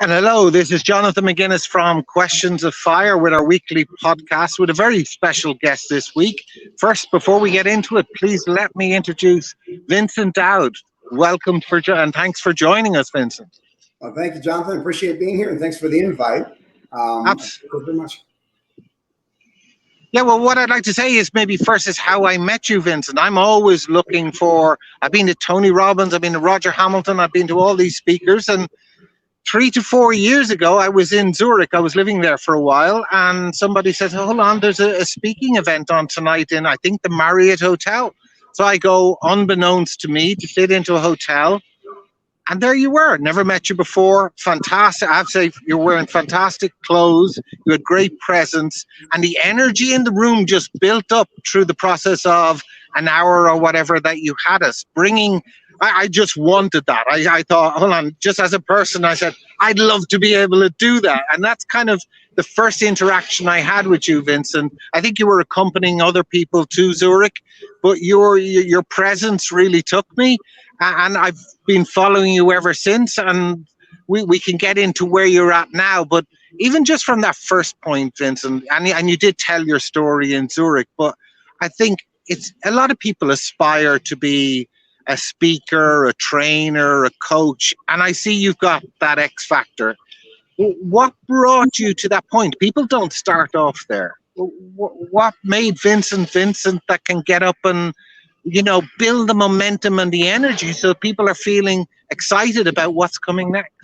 And hello, this is Jonathan McGuinness from Questions of Fire with our weekly podcast with a very special guest this week. First, before we get into it, please let me introduce Vincent Dowd. Welcome and thanks for joining us, Vincent. Well, thank you, Jonathan. Appreciate being here, and thanks for the invite. Thank you very much. Yeah, well, what I'd like to say is maybe first is how I met you, Vincent. I'm always looking for, I've been to Tony Robbins, I've been to Roger Hamilton, I've been to all these speakers, and 3 to 4 years ago, I was in Zurich. I was living there for a while, and somebody said, hold on, there's a speaking event on tonight in, I think, the Marriott Hotel. So I go, unbeknownst to me, to fit into a hotel, and there you were. Never met you before. Fantastic. I have to say, you're wearing fantastic clothes. You had great presence, and the energy in the room just built up through the process of an hour or whatever that you had us, bringing I just wanted that. I thought, hold on, just as a person, I said, I'd love to be able to do that. And that's kind of the first interaction I had with you, Vincent. I think you were accompanying other people to Zurich, but your presence really took me. And I've been following you ever since. And we can get into where you're at now. But even just from that first point, Vincent, and you did tell your story in Zurich, but I think it's a lot of people aspire to be a speaker, a trainer, a coach, and I see you've got that X factor. What brought you to that point? People don't start off there. What made Vincent that can get up and, build the momentum and the energy so people are feeling excited about what's coming next?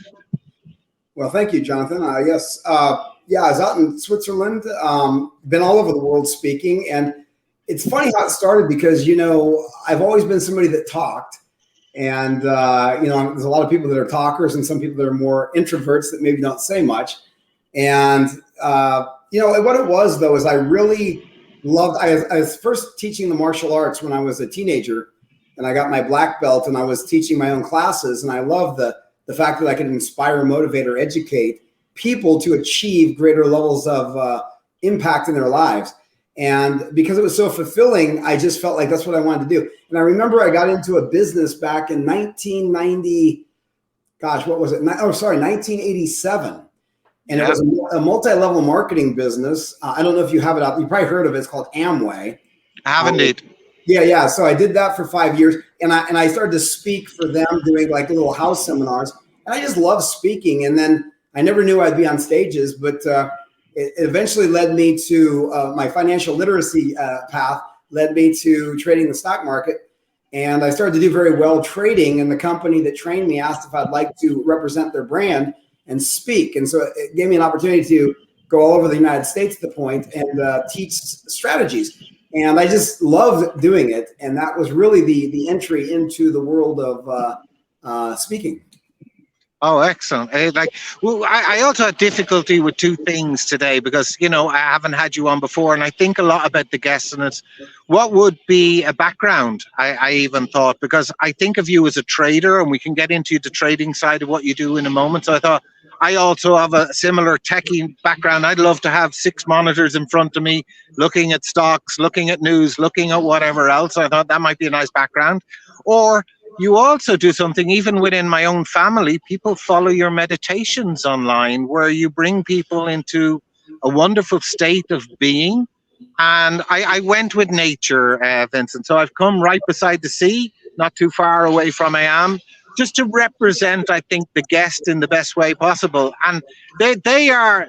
Well, thank you, Jonathan. Yes. I was out in Switzerland, been all over the world speaking, and it's funny how it started because, I've always been somebody that talked, and, there's a lot of people that are talkers and some people that are more introverts that maybe don't say much. And, what it was, though, is I really loved, I was first teaching the martial arts when I was a teenager, and I got my black belt, and I was teaching my own classes, and I loved the fact that I could inspire, motivate, or educate people to achieve greater levels of impact in their lives. And because it was so fulfilling, I just felt like that's what I wanted to do. And I remember I got into a business back in 1990, 1987. And it was a multi-level marketing business. I don't know if you have it out. You probably heard of it. It's called Amway. I have indeed. Yeah. So I did that for 5 years. And I started to speak for them, doing like little house seminars. And I just love speaking. And then I never knew I'd be on stages, but it eventually led me to my financial literacy path, led me to trading the stock market. And I started to do very well trading. And the company that trained me asked if I'd like to represent their brand and speak. And so it gave me an opportunity to go all over the United States at the point and teach strategies. And I just loved doing it. And that was really the entry into the world of speaking. Oh, excellent. I also had difficulty with two things today because, I haven't had you on before, and I think a lot about the guests, and it's what would be a background, I even thought, because I think of you as a trader, and we can get into the trading side of what you do in a moment. So I thought I also have a similar techie background. I'd love to have 6 monitors in front of me, looking at stocks, looking at news, looking at whatever else. I thought that might be a nice background. Or you also do something, even within my own family, people follow your meditations online where you bring people into a wonderful state of being. And I went with nature, Vincent. So I've come right beside the sea, not too far away from I am, just to represent, I think, the guest in the best way possible. And they're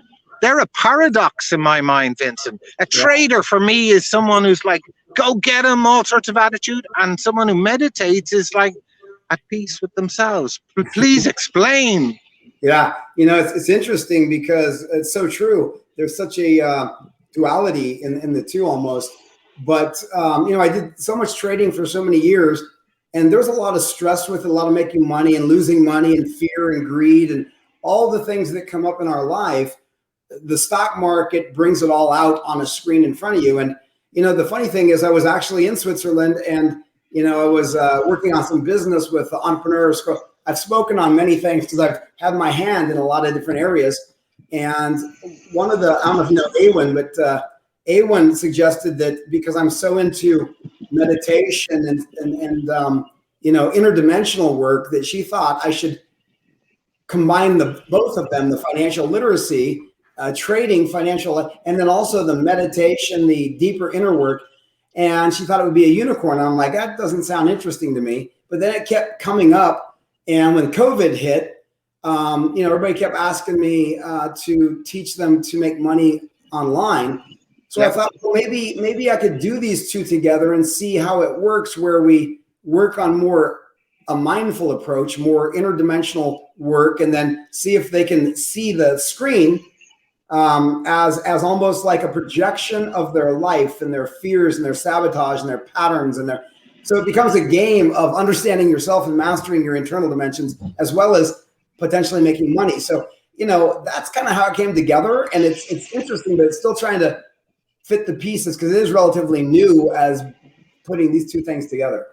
a paradox in my mind, Vincent. A trader for me is someone who's like, go get them, all sorts of attitude. And someone who meditates is like at peace with themselves. Please explain. Yeah, it's interesting because it's so true. There's such a duality in the two almost. But, I did so much trading for so many years, and there's a lot of stress with it, a lot of making money and losing money and fear and greed and all the things that come up in our life. The stock market brings it all out on a screen in front of you. And, the funny thing is I was actually in Switzerland, and, I was working on some business with entrepreneurs. I've spoken on many things because I've had my hand in a lot of different areas. And one of I don't know if you know Awen, but Awen suggested that because I'm so into meditation and interdimensional work, that she thought I should combine both of them, the financial literacy, trading, financial, and then also the meditation, the deeper inner work. And she thought it would be a unicorn. I'm like, that doesn't sound interesting to me. But then it kept coming up. And when COVID hit, everybody kept asking me to teach them to make money online. So I thought, well, maybe I could do these two together and see how it works, where we work on more a mindful approach, more interdimensional work, and then see if they can see the screen as almost like a projection of their life and their fears and their sabotage and their patterns so it becomes a game of understanding yourself and mastering your internal dimensions, as well as potentially making money. So, that's kind of how it came together. And it's interesting, but it's still trying to fit the pieces because it is relatively new as putting these two things together.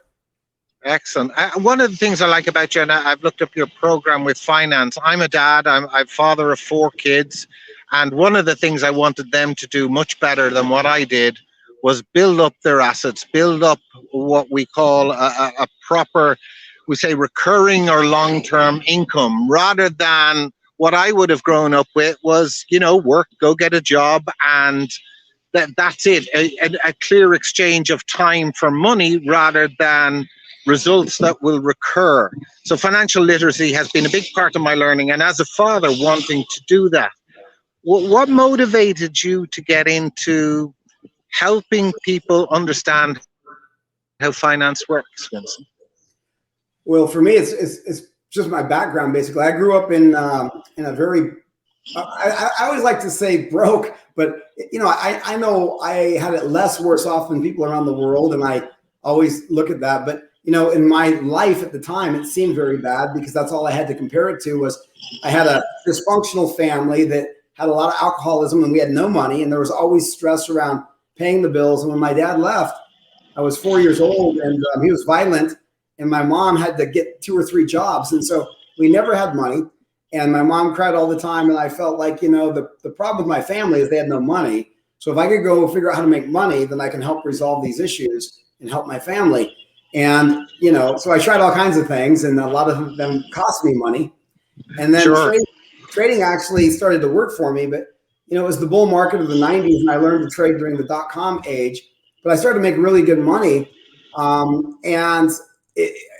Excellent. One of the things I like about you, and I've looked up your program with finance. I'm a dad. I'm father of 4 kids. And one of the things I wanted them to do much better than what I did was build up their assets, build up what we call a proper, we say, recurring or long-term income, rather than what I would have grown up with was, work, go get a job, and that's it. A clear exchange of time for money rather than results that will recur. So financial literacy has been a big part of my learning, and as a father wanting to do that. What motivated you to get into helping people understand how finance works, Vincent? Well, for me, it's just my background. Basically, I grew up in a very, I always like to say broke, but I know I had it less worse off than people around the world, and I always look at that. But in my life at the time, it seemed very bad because that's all I had to compare it to. Was I had a dysfunctional family that had a lot of alcoholism, and we had no money, and there was always stress around paying the bills. And when my dad left, I was 4 years old, and he was violent, and my mom had to get 2 or 3 jobs. And so we never had money, and my mom cried all the time. And I felt like, the problem with my family is they had no money. So if I could go figure out how to make money, then I can help resolve these issues and help my family. And, so I tried all kinds of things, and a lot of them cost me money. And then trading actually started to work for me, but it was the bull market of the 90s, and I learned to trade during the .com age. But I started to make really good money, and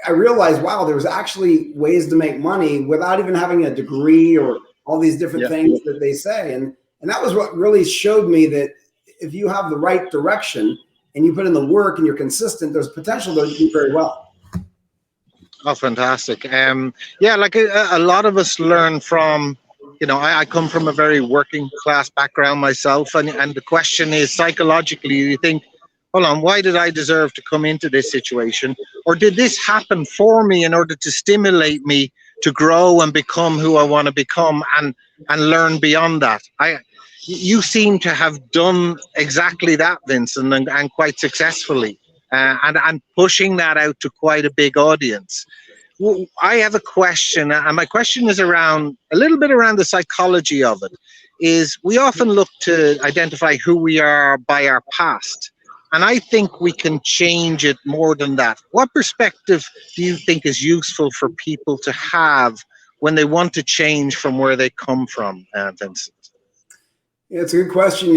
I realized, wow, there was actually ways to make money without even having a degree or all these different things that they say. And that was what really showed me that if you have the right direction and you put in the work and you're consistent, there's potential to do very well. Oh, fantastic. Like a lot of us learn from, I come from a very working class background myself. And the question is, psychologically, you think, hold on, why did I deserve to come into this situation? Or did this happen for me in order to stimulate me to grow and become who I want to become and learn beyond that? You seem to have done exactly that, Vincent, and quite successfully. And pushing that out to quite a big audience. I have a question, and my question is a little bit around the psychology of it. Is we often look to identify who we are by our past, and I think we can change it more than that. What perspective do you think is useful for people to have when they want to change from where they come from, Vincent? Yeah, it's a good question.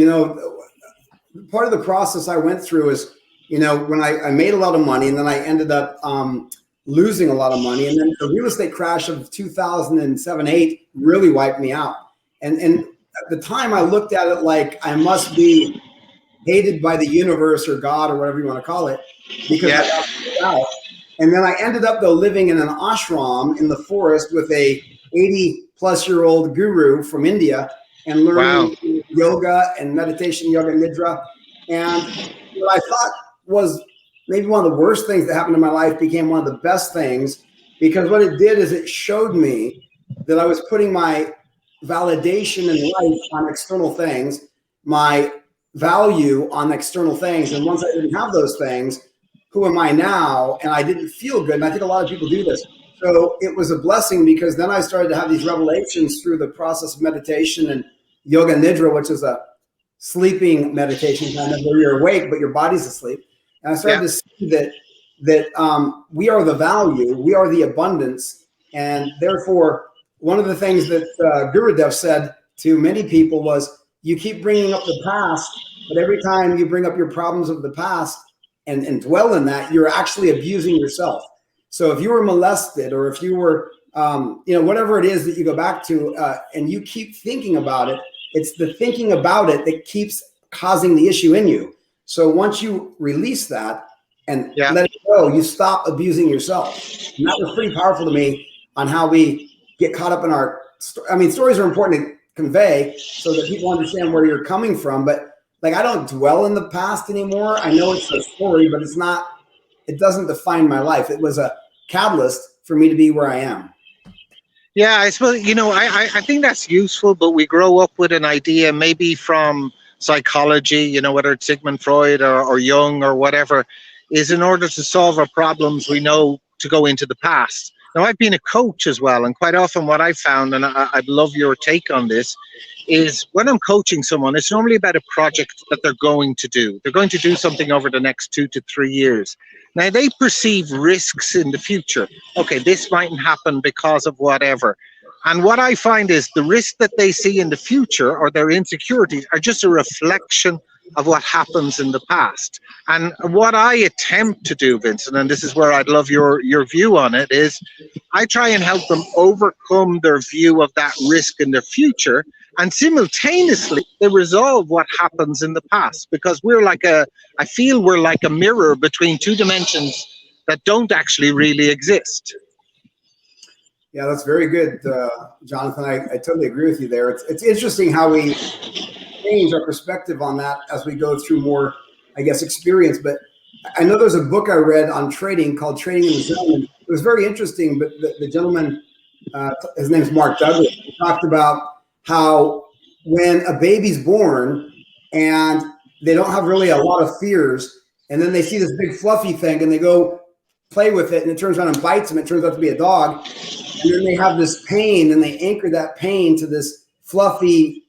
Part of the process I went through is, when I made a lot of money, and then I ended up losing a lot of money. And then the real estate crash of 2007-8 really wiped me out. And at the time, I looked at it like I must be hated by the universe or God or whatever you want to call it, because I got it out. And then I ended up, though, living in an ashram in the forest with a 80-plus-year-old guru from India and learning yoga and meditation, yoga nidra. And what I thought was maybe one of the worst things that happened in my life became one of the best things, because what it did is it showed me that I was putting my validation in life on external things, my value on external things. And once I didn't have those things, who am I now? And I didn't feel good. And I think a lot of people do this. So it was a blessing, because then I started to have these revelations through the process of meditation and yoga nidra, which is a sleeping meditation kind of where you're awake, but your body's asleep. And I started to see that we are the value, we are the abundance. And therefore, one of the things that Gurudev said to many people was, you keep bringing up the past, but every time you bring up your problems of the past and dwell in that, you're actually abusing yourself. So if you were molested, or if you were, whatever it is that you go back to, and you keep thinking about it, it's the thinking about it that keeps causing the issue in you. So once you release that and let it go, you stop abusing yourself. And that was pretty powerful to me on how we get caught up in stories are important to convey so that people understand where you're coming from. But like, I don't dwell in the past anymore. I know it's a story, but it doesn't define my life. It was a catalyst for me to be where I am. Yeah, I suppose, I think that's useful, but we grow up with an idea, maybe from psychology, whether it's Sigmund Freud or Jung or whatever, is in order to solve our problems, we know to go into the past. Now, I've been a coach as well, and quite often what I've found, and I'd love your take on this, is when I'm coaching someone, it's normally about a project that they're going to do. They're going to do something over the next 2 to 3 years. Now, they perceive risks in the future. Okay, this mightn't happen because of whatever. And what I find is the risks that they see in the future, or their insecurities, are just a reflection of what happens in the past. And what I attempt to do, Vincent, and this is where I'd love your view on it, is I try and help them overcome their view of that risk in their future, and simultaneously they resolve what happens in the past, because I feel we're like a mirror between two dimensions that don't actually really exist. Yeah, that's very good, Jonathan. I totally agree with you there. It's interesting how we change our perspective on that as we go through more, I guess, experience. But I know there's a book I read on trading called Trading in the Zone. And it was very interesting, but the gentleman, his name's Mark Douglas, he talked about how when a baby's born and they don't have really a lot of fears, and then they see this big fluffy thing and they go play with it and it turns around and bites them, it turns out to be a dog. And then they have this pain and they anchor that pain to this fluffy,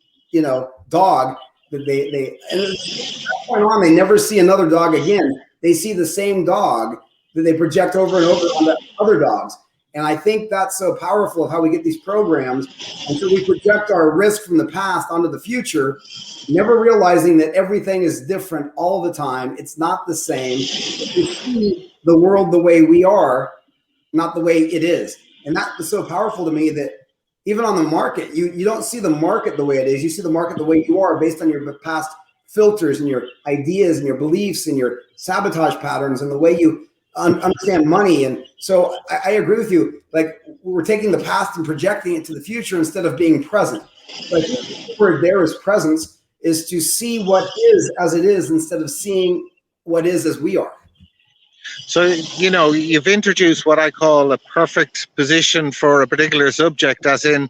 dog that they and from that point on, they never see another dog again. They see the same dog that they project over and over on the other dogs. And I think that's so powerful of how we get these programs. And so we project our risk from the past onto the future, never realizing that everything is different all the time. It's not the same. We see the world the way we are, not the way it is. And that was so powerful to me that even on the market, you don't see the market the way it is. You see the market the way you are based on your past filters and your ideas and your beliefs and your sabotage patterns and the way you understand money. And so I agree with you. Like, we're taking the past and projecting it to the future instead of being present. Like, the word there is presence, is to see what is as it is instead of seeing what is as we are. So, you've introduced what I call a perfect position for a particular subject, as in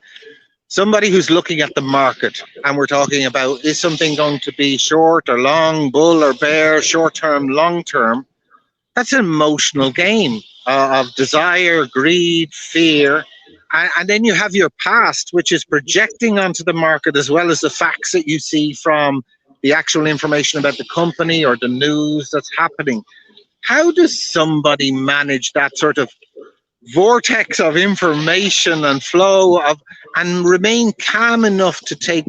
somebody who's looking at the market, and we're talking about, is something going to be short or long, bull or bear, short term, long term? That's an emotional game of desire, greed, fear. And then you have your past, which is projecting onto the market, as well as the facts that you see from the actual information about the company or the news that's happening. How does somebody manage that sort of vortex of information and flow and remain calm enough to take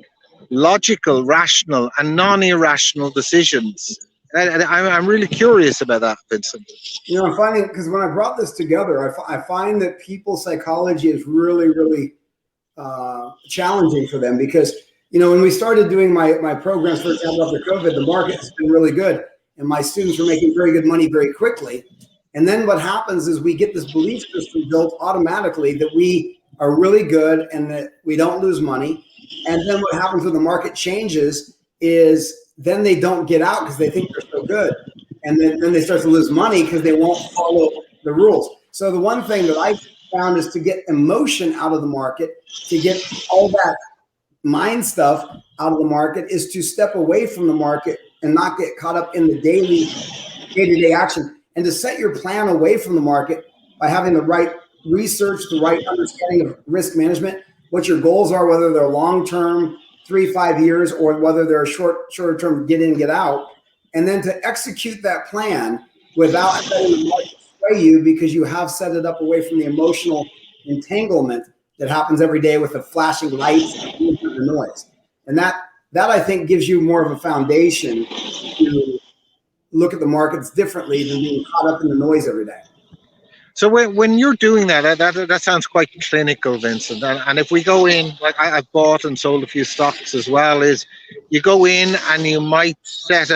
logical, rational, and non-irrational decisions? I'm really curious about that, Vincent. I'm finding, because when I brought this together, I find that people's psychology is really, really challenging for them, because, when we started doing my programs, for example, after COVID, the market has been really good. And my students were making very good money very quickly. And then what happens is we get this belief system built automatically that we are really good and that we don't lose money. And then what happens when the market changes is then they don't get out because they think they're so good. And then they start to lose money because they won't follow the rules. So the one thing that I found is to get emotion out of the market, to get all that mind stuff out of the market, is to step away from the market and not get caught up in the daily, day-to-day action, and to set your plan away from the market by having the right research, the right understanding of risk management, what your goals are, whether they're long-term, 3-5 years, or whether they're shorter-term, get in, get out, and then to execute that plan without letting the market sway you, because you have set it up away from the emotional entanglement that happens every day with the flashing lights and the noise. And that I think gives you more of a foundation to look at the markets differently than being caught up in the noise every day. So when you're doing that sounds quite clinical, Vincent. And if we go in, like I've bought and sold a few stocks as well, is you go in and you might set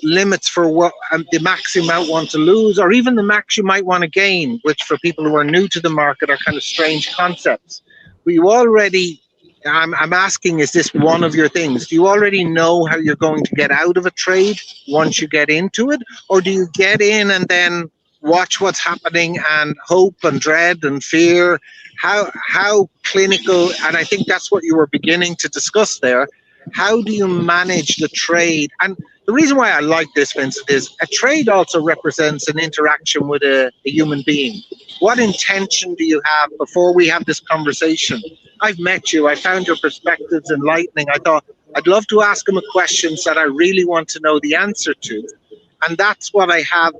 limits for what the max you might want to lose, or even the max you might want to gain, which for people who are new to the market are kind of strange concepts. But you already, I'm asking, is this one of your things? Do you already know how you're going to get out of a trade once you get into it? Or do you get in and then watch what's happening and hope and dread and fear? How clinical, and I think that's what you were beginning to discuss there. How do you manage the trade? And the reason why I like this, Vincent, is a trade also represents an interaction with a human being. What intention do you have before we have this conversation? I've met you. I found your perspectives enlightening. I thought I'd love to ask him a questions that I really want to know the answer to. And that's what I have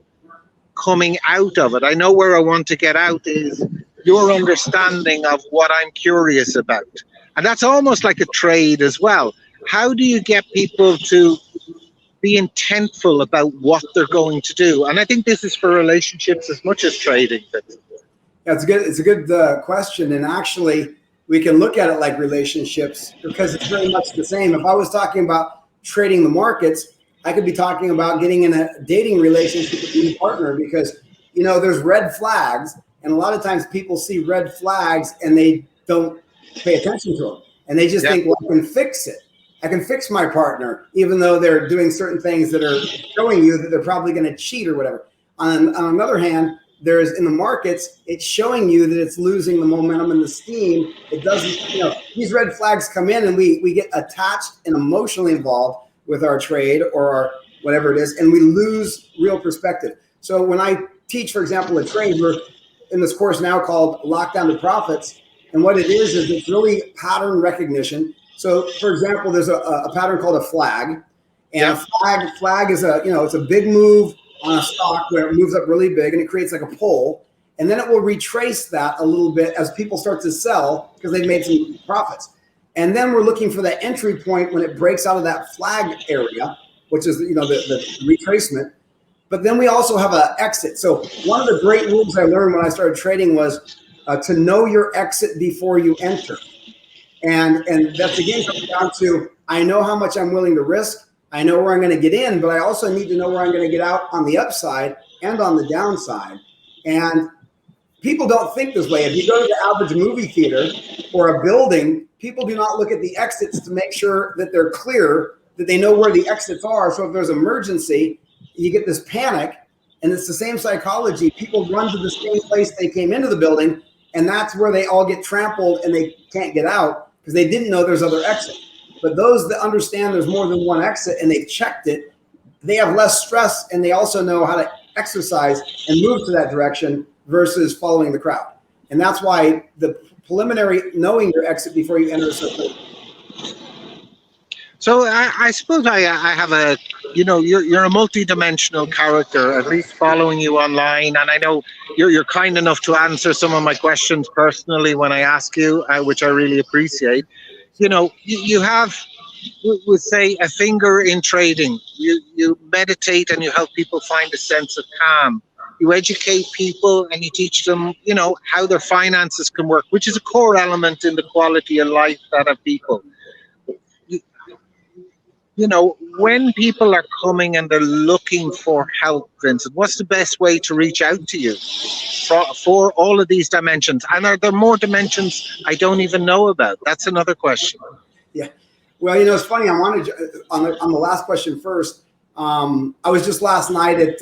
coming out of it. I know where I want to get out is your understanding of what I'm curious about. And that's almost like a trade as well. How do you get people to be intentful about what they're going to do? And I think this is for relationships as much as trading. Yeah, it's a good question. And actually, we can look at it like relationships because it's very much the same. If I was talking about trading the markets, I could be talking about getting in a dating relationship with a partner because, there's red flags. And a lot of times people see red flags and they don't pay attention to them. And they just think, well, I can fix it. I can fix my partner, even though they're doing certain things that are showing you that they're probably going to cheat or whatever. On another hand, there's in the markets, it's showing you that it's losing the momentum and the steam. It doesn't, these red flags come in and we get attached and emotionally involved with our trade or our whatever it is, and we lose real perspective. So when I teach, for example, a trade, we're in this course now called Lockdown to Profits. And what it is it's really pattern recognition. So, for example, there's a pattern called a flag, and a flag is it's a big move on a stock where it moves up really big and it creates like a pole, and then it will retrace that a little bit as people start to sell because they've made some profits, and then we're looking for that entry point when it breaks out of that flag area, which is the retracement. But then we also have an exit. So one of the great rules I learned when I started trading was to know your exit before you enter. And that's again comes down to, I know how much I'm willing to risk. I know where I'm going to get in, but I also need to know where I'm going to get out on the upside and on the downside. And people don't think this way. If you go to the average movie theater or a building, people do not look at the exits to make sure that they're clear, that they know where the exits are. So if there's emergency, you get this panic, and it's the same psychology. People run to the same place they came into the building, and that's where they all get trampled and they can't get out because they didn't know there's other exit. But those that understand there's more than one exit and they've checked it, they have less stress, and they also know how to exercise and move to that direction versus following the crowd. And that's why the preliminary knowing your exit before you enter is so important. So I suppose I have you're a multi-dimensional character, at least following you online, and I know you're kind enough to answer some of my questions personally when I ask you, which I really appreciate. You have, we'll say, a finger in trading. You meditate and you help people find a sense of calm. You educate people and you teach them, how their finances can work, which is a core element in the quality of life that of people. When people are coming and they're looking for help, Vincent, what's the best way to reach out to you for all of these dimensions? And are there more dimensions I don't even know about? That's another question. Yeah. Well, it's funny. I wanted to, on the last question first. I was just last night at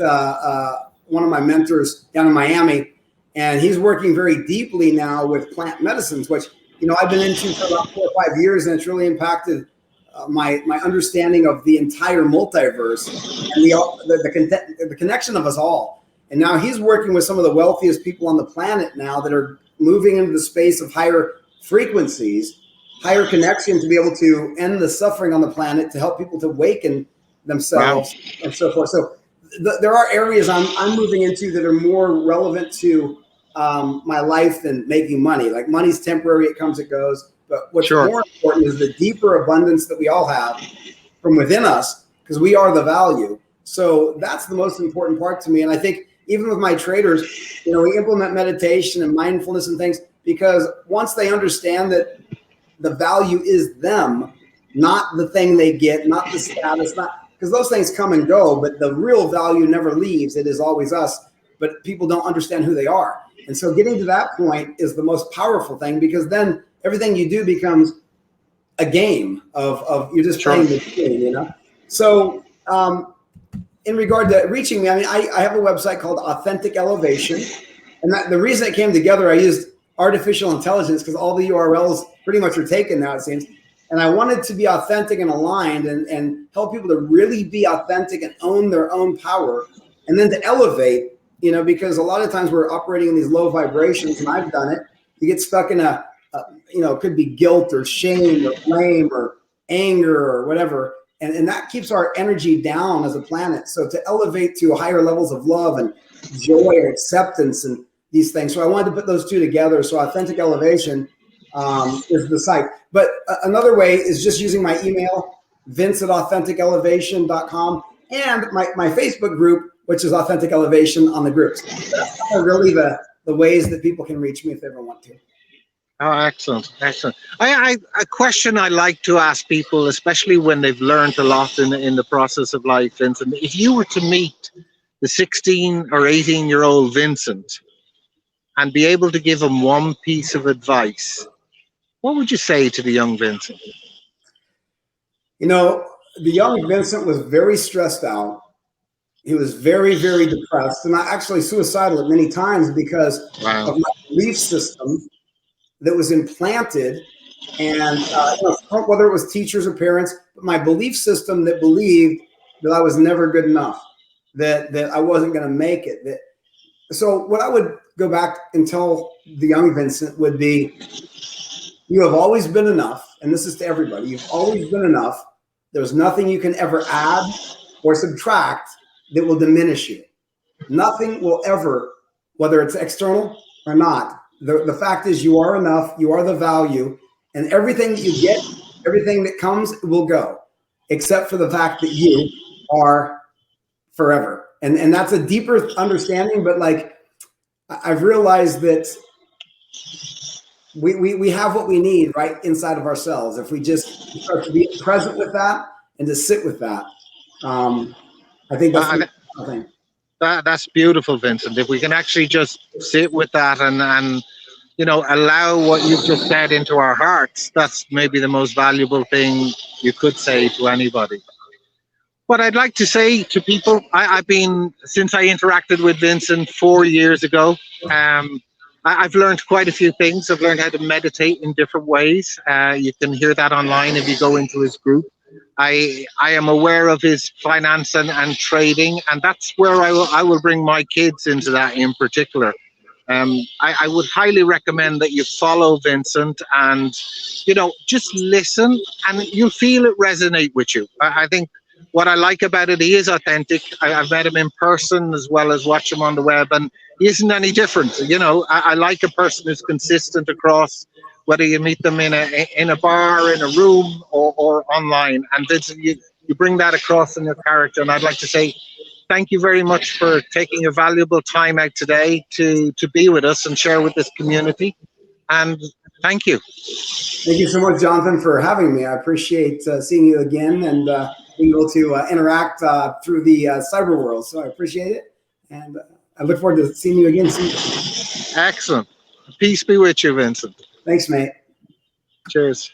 one of my mentors down in Miami, and he's working very deeply now with plant medicines, which, I've been into for about 4 or 5 years, and it's really impacted my understanding of the entire multiverse and the connection of us all. And now he's working with some of the wealthiest people on the planet now that are moving into the space of higher frequencies, higher connection to be able to end the suffering on the planet, to help people to awaken themselves. Wow. And so forth. So there are areas I'm moving into that are more relevant to my life than making money. Like money's temporary, it comes, it goes. But what's Sure. more important is the deeper abundance that we all have from within us, because we are the value. So that's the most important part to me. And I think even with my traders, you know, we implement meditation and mindfulness and things because once they understand that the value is them, not the thing they get, not the status, not because those things come and go, but the real value never leaves. It is always us, but people don't understand who they are. And so getting to that point is the most powerful thing because then everything you do becomes a game of you're just playing the game, you know? So in regard to reaching me, I mean, I have a website called Authentic Elevation. And that, the reason it came together, I used artificial intelligence because all the URLs pretty much are taken now, it seems. And I wanted to be authentic and aligned and help people to really be authentic and own their own power. And then to elevate, you know, because a lot of times we're operating in these low vibrations, and I've done it. You get stuck in you know, it could be guilt or shame or blame or anger or whatever. And that keeps our energy down as a planet. So to elevate to higher levels of love and joy and acceptance and these things. So I wanted to put those two together. So Authentic Elevation is the site. But another way is just using my email, vince@AuthenticElevation.com, and my Facebook group, which is Authentic Elevation on the groups. That's kind of really the ways that people can reach me if they ever want to. Oh, excellent, excellent. A question I like to ask people, especially when they've learned a lot in the process of life, Vincent, if you were to meet the 16 or 18-year-old Vincent and be able to give him one piece of advice, what would you say to the young Vincent? You know, the young Vincent was very stressed out. He was very, very depressed, and actually suicidal at many times because of my belief system that was implanted, and you know, whether it was teachers or parents, but my belief system that believed that I was never good enough, that I wasn't going to make it. So what I would go back and tell the young Vincent would be, you have always been enough, and this is to everybody. You've always been enough. There's nothing you can ever add or subtract that will diminish you. Nothing will ever, whether it's external or not. The fact is you are enough, you are the value, and everything that you get, everything that comes will go, except for the fact that you are forever. And that's a deeper understanding, but like I've realized that we have what we need right inside of ourselves. If we just start to be present with that and to sit with that, I think that's the thing. That's beautiful, Vincent. If we can actually just sit with that and you know, allow what you've just said into our hearts, that's maybe the most valuable thing you could say to anybody. What I'd like to say to people, I've been, since I interacted with Vincent 4 years ago, I've learned quite a few things. I've learned how to meditate in different ways. You can hear that online if you go into his group. I am aware of his finance and trading, and that's where I will bring my kids into that in particular. I would highly recommend that you follow Vincent and, you know, just listen and you'll feel it resonate with you. I think what I like about it, he is authentic. I've met him in person as well as watch him on the web, and he isn't any different. You know, I like a person who's consistent across, whether you meet them in a bar, in a room, or online. And Vincent, you bring that across in your character. And I'd like to say thank you very much for taking a valuable time out today to be with us and share with this community. And thank you. Thank you so much, Jonathan, for having me. I appreciate seeing you again and being able to interact through the cyber world. So I appreciate it. And I look forward to seeing you again soon. Excellent. Peace be with you, Vincent. Thanks, mate. Cheers.